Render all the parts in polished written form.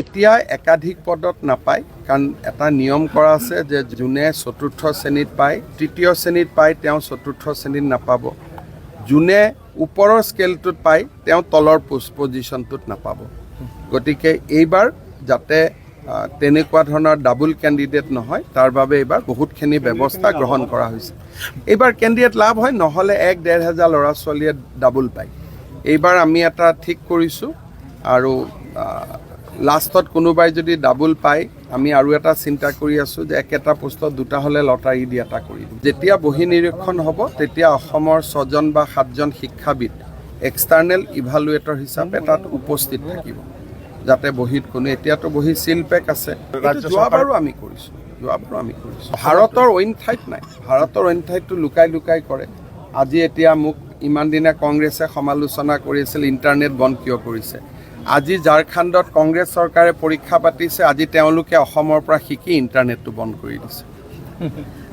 এতিয়া একাধিক পদত নাপায়, কাৰণ এটা নিয়ম কৰা আছে যে যোনে চতুৰ্থ শ্ৰেণীত পায়, তৃতীয় শ্ৰেণীত পায়, তেওঁ চতুৰ্থ শ্ৰেণীত নাপাব। যোনে ওপৰৰ স্কেলটোত পায়, তেওঁ তলৰ পজিশ্যনটোত নাপাব। গতিকে এইবাৰ যাতে তেনেকুৱা ধৰণৰ ডাবল কেণ্ডিডেট নহয়, তাৰ বাবে এইবাৰ বহুতখিনি ব্যৱস্থা গ্ৰহণ কৰা হৈছে। এইবাৰ কেণ্ডিডেট লাভ হয়, নহ'লে 1-1.5 হাজাৰ ল'ৰা ছোৱালীয়ে ডাবল পায়। এইবাৰ আমি এটা ঠিক কৰিছোঁ, আৰু লাষ্টত কোনোবাই যদি ডাবল পায়, আমি আৰু এটা চিন্তা কৰি আছোঁ যে একেটা পোষ্টত দুটা হ'লে লটাৰী দি এটা কৰি দিম। যেতিয়া বহি নিৰীক্ষণ হ'ব, তেতিয়া অসমৰ 6জন বা 7জন শিক্ষাবিদ এক্সটাৰ্নেল ইভালুৱেটৰ হিচাপে তাত উপস্থিত থাকিব, যাতে বহীত কোনো, এতিয়াতো বহী চিল পেক আছে। যোৱাবাৰো আমি কৰিছোঁ। ভাৰতৰ অইন ঠাইত নাই, ভাৰতৰ অইন ঠাইতটো লুকাই লুকাই কৰে। আজি এতিয়া মোক ইমান দিনে কংগ্ৰেছে সমালোচনা কৰিছিল ইণ্টাৰনেট বন্ধ কিয় কৰিছে। আজি ঝাৰখণ্ডত কংগ্ৰেছ চৰকাৰে পৰীক্ষা পাতিছে, আজি তেওঁলোকে অসমৰ পৰা শিকি ইণ্টাৰনেটটো বন্ধ কৰি দিছে।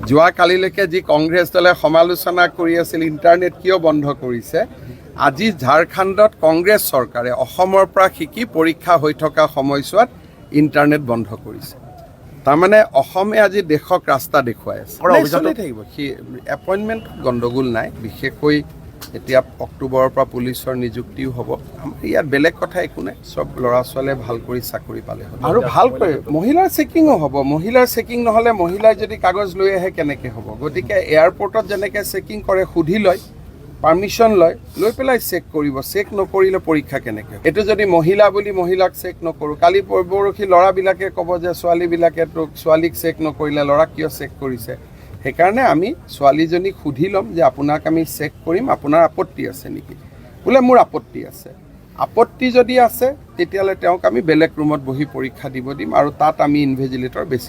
যোৱাকালিলৈকে যি কংগ্ৰেছ দলে সমালোচনা কৰি আছিল ইণ্টাৰনেট কিয় বন্ধ কৰিছে, আজি ঝাৰখণ্ডত কংগ্ৰেছ চৰকাৰে অসমৰ পৰা শিকি পৰীক্ষা হৈ থকা সময়ছোৱাত ইণ্টাৰনেট বন্ধ কৰিছে। তাৰমানে অসমে আজি দেশক ৰাস্তা দেখুৱাই আছে। চলি থাকিব, এপইণ্টমেণ্ট গণ্ডগোল নাই। বিশেষকৈ এতিয়া অক্টোবৰৰ পৰা পুলিচৰ নিযুক্তিও হ'ব। আমাৰ ইয়াত বেলেগ কথা একো নাই, চব ল'ৰা ছোৱালীয়ে ভাল কৰি চাকৰি পালে হ'ব, আৰু ভালকৈ মহিলাৰ চেকিঙো হ'ব। মহিলাৰ চেকিং নহ'লে মহিলাই যদি কাগজ লৈ আহে কেনেকৈ হ'ব। গতিকে এয়াৰপৰ্টত যেনেকৈ চেকিং কৰে, সুধি লয়, পাৰ্মিশ্যন লৈ পেলাই চেক কৰিব। চেক নকৰিলে পৰীক্ষা কেনেকৈ? এইটো যদি মহিলা বুলি মহিলাক চেক নকৰোঁ, কালি পৰহি ল'ৰাবিলাকে ক'ব যে ছোৱালীবিলাকে ছোৱালীক চেক নকৰিলে, ল'ৰাক কিয় চেক কৰিছে। সেইকাৰণে আমি ছোৱালীজনীক সুধি ল'ম যে আপোনাক আমি চেক কৰিম, আপোনাৰ আপত্তি আছে নেকি? বোলে মোৰ আপত্তি আছে। আপত্তি যদি আছে, তেতিয়াহ'লে তেওঁক আমি বেলেগ ৰুমত বহি পৰীক্ষা দিব দিম, আৰু তাত আমি ইনভিজিলেটৰ বেছি